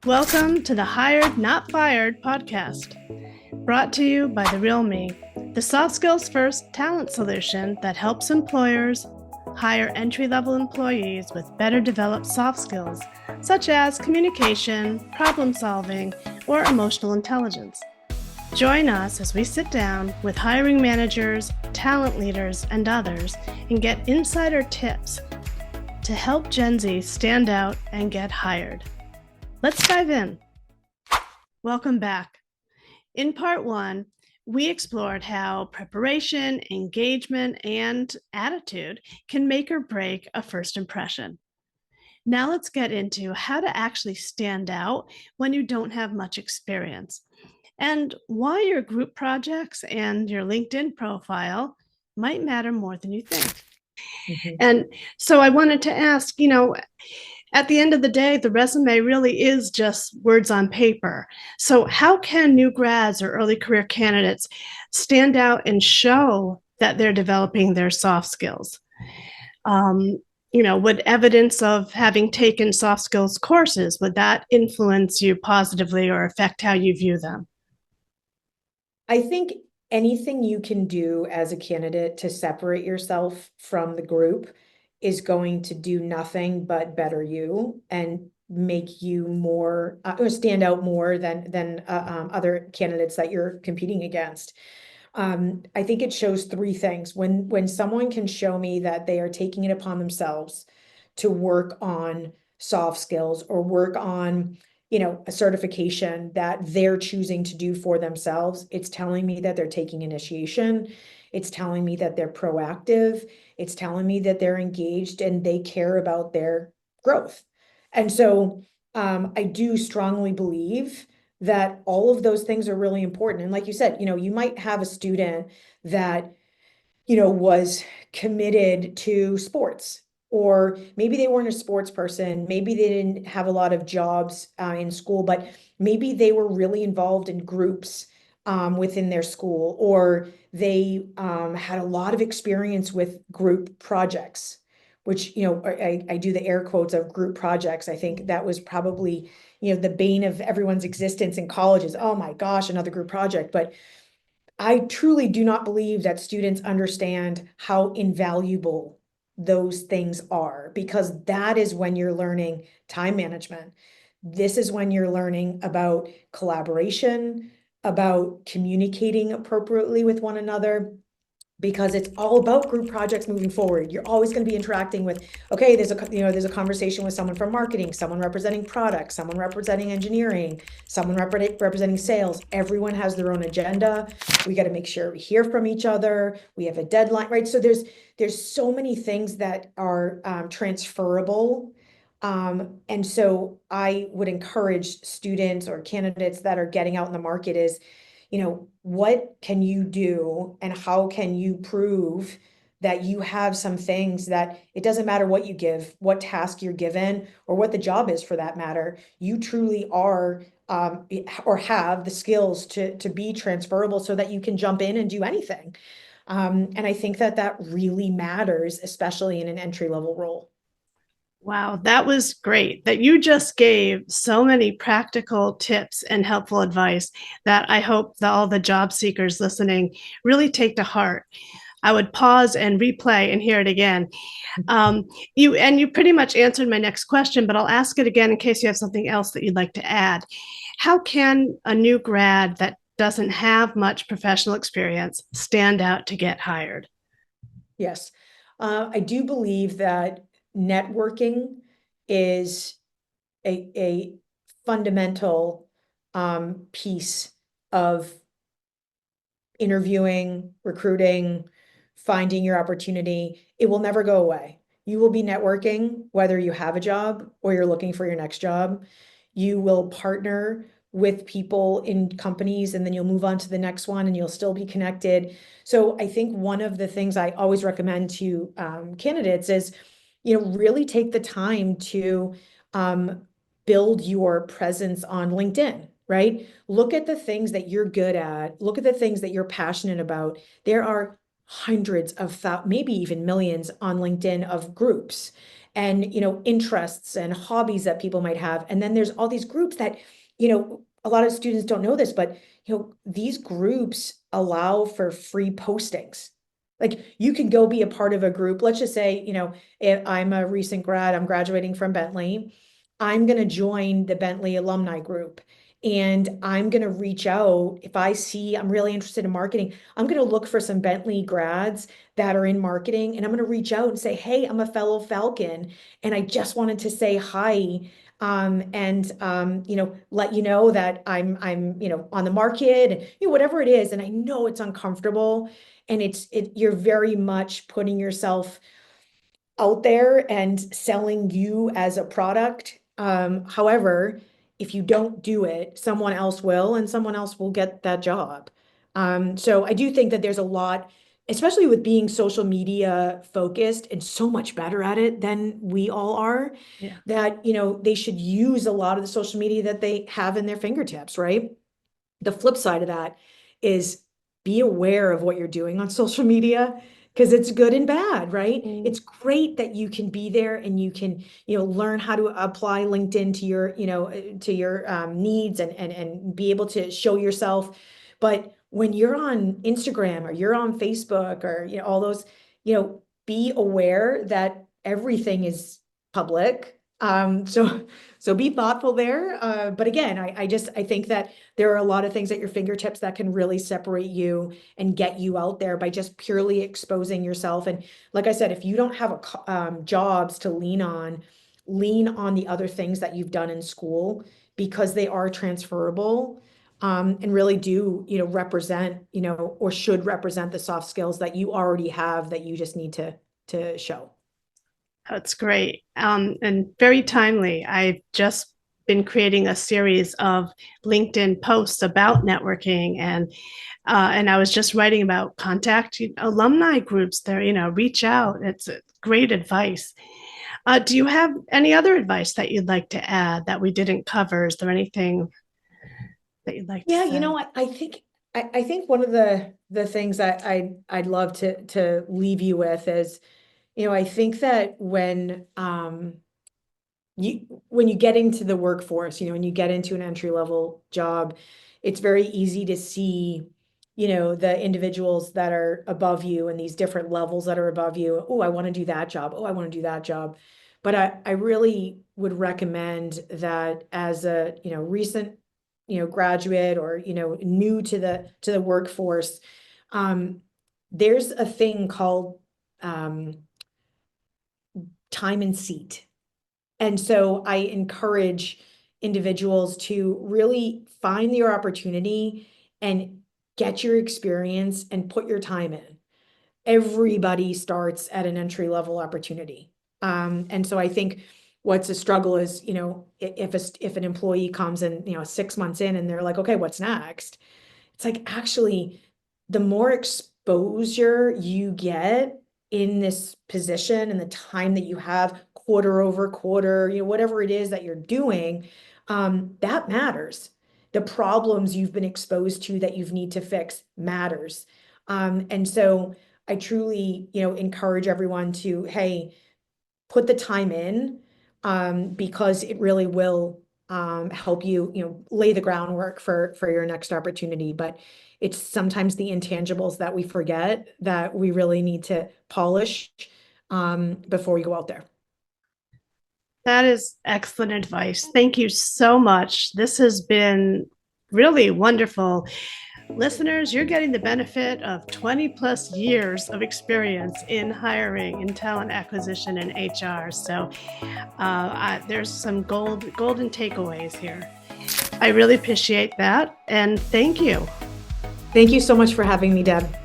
Welcome to the Hired Not Fired podcast, brought to you by The Real Me, the soft skills first talent solution that helps employers hire entry-level employees with better developed soft skills, such as communication, problem solving, or emotional intelligence. Join us as we sit down with hiring managers, talent leaders, and others and get insider tips to help Gen Z stand out and get hired. Let's dive in. Welcome back. In part one, we explored how preparation, engagement, and attitude can make or break a first impression. Now let's get into how to actually stand out when you don't have much experience, and why your group projects and your LinkedIn profile might matter more than you think. Mm-hmm. And so I wanted to ask, at the end of the day, the resume really is just words on paper. So how can new grads or early career candidates stand out and show that they're developing their soft skills? Would evidence of having taken soft skills courses, would that influence you positively or affect how you view them? I think anything you can do as a candidate to separate yourself from the group is going to do nothing but better you and make you more or stand out more than other candidates that you're competing against. I think it shows three things. When someone can show me that they are taking it upon themselves to work on soft skills or work on a certification that they're choosing to do for themselves, it's telling me that they're taking initiation. It's telling me that they're proactive. It's telling me that they're engaged and they care about their growth. And so I do strongly believe that all of those things are really important. And like you said, you might have a student that, was committed to sports, or maybe they weren't a sports person. Maybe they didn't have a lot of jobs in school, but maybe they were really involved in groups within their school, or they had a lot of experience with group projects, which, I do the air quotes of group projects. I think that was probably, the bane of everyone's existence in college is, oh my gosh, another group project. But I truly do not believe that students understand how invaluable those things are, because that is when you're learning time management. This is when you're learning about collaboration, about communicating appropriately with one another, because it's all about group projects moving forward. You're always going to be interacting with, okay, there's a conversation with someone from marketing, someone representing product, someone representing engineering, someone representing sales. Everyone has their own agenda. We got to make sure we hear from each other. We have a deadline, right? So there's so many things that are transferable. And so I would encourage students or candidates that are getting out in the market is, what can you do and how can you prove that you have some things that it doesn't matter what you give, what task you're given, or what the job is for that matter, you truly are or have the skills to be transferable so that you can jump in and do anything. And I think that really matters, especially in an entry-level role. Wow, that was great. That you just gave so many practical tips and helpful advice that I hope that all the job seekers listening really take to heart. I would pause and replay and hear it again. You pretty much answered my next question, but I'll ask it again in case you have something else that you'd like to add. How can a new grad that doesn't have much professional experience stand out to get hired? Yes, I do believe that networking is a fundamental piece of interviewing, recruiting, finding your opportunity. It will never go away. You will be networking whether you have a job or you're looking for your next job. You will partner with people in companies, and then you'll move on to the next one and you'll still be connected. So I think one of the things I always recommend to candidates is, really take the time to build your presence on LinkedIn, right? Look at the things that you're good at. Look at the things that you're passionate about. There are hundreds of maybe even millions on LinkedIn of groups and, interests and hobbies that people might have. And then there's all these groups that, a lot of students don't know this, but, these groups allow for free postings. Like you can go be a part of a group. Let's just say, if I'm a recent grad, I'm graduating from Bentley. I'm going to join the Bentley alumni group and I'm going to reach out. If I see I'm really interested in marketing, I'm going to look for some Bentley grads that are in marketing and I'm going to reach out and say, hey, I'm a fellow Falcon and I just wanted to say hi. And let you know that I'm on the market and whatever it is. And I know it's uncomfortable and you're very much putting yourself out there and selling you as a product. However, if you don't do it, someone else will, and someone else will get that job. So I do think that there's a lot, especially with being social media focused and so much better at it than we all are, Yeah. that, they should use a lot of the social media that they have in their fingertips, right? The flip side of that is be aware of what you're doing on social media because it's good and bad, right? It's great that you can be there and you can, learn how to apply LinkedIn to your, to your needs and be able to show yourself. But when you're on Instagram or you're on Facebook or, all those, be aware that everything is public. So be thoughtful there. But again, I think that there are a lot of things at your fingertips that can really separate you and get you out there by just purely exposing yourself. And like I said, if you don't have jobs to lean on the other things that you've done in school because they are transferable, and really do, represent, or should represent the soft skills that you already have that you just need to show. That's great, and very timely. I've just been creating a series of LinkedIn posts about networking, and I was just writing about contact alumni groups there, reach out. It's great advice. Do you have any other advice that you'd like to add that we didn't cover? Is there anything that you'd like to Yeah, say? I think one of the things that I'd love to leave you with is, I think that when you get into the workforce, when you get into an entry level job, it's very easy to see, the individuals that are above you and these different levels that are above you. Oh, I want to do that job. Oh, I want to do that job. But I really would recommend that as a, recent, graduate or, new to the workforce, there's a thing called time and seat. And so I encourage individuals to really find your opportunity and get your experience and put your time in. Everybody starts at an entry level opportunity. And so I think what's a struggle is, if an employee comes and, 6 months in and they're like, okay, what's next? It's like, actually, the more exposure you get in this position and the time that you have quarter over quarter, whatever it is that you're doing, that matters. The problems you've been exposed to that you need to fix matters. And so I truly, encourage everyone to, hey, put the time in, because it really will help you, lay the groundwork for your next opportunity. But it's sometimes the intangibles that we forget that we really need to polish before we go out there. That is excellent advice. Thank you so much. This has been really wonderful. Listeners, you're getting the benefit of 20 plus years of experience in hiring, in talent acquisition, and HR. So there's some golden takeaways here. I really appreciate that. And thank you. Thank you so much for having me, Deb.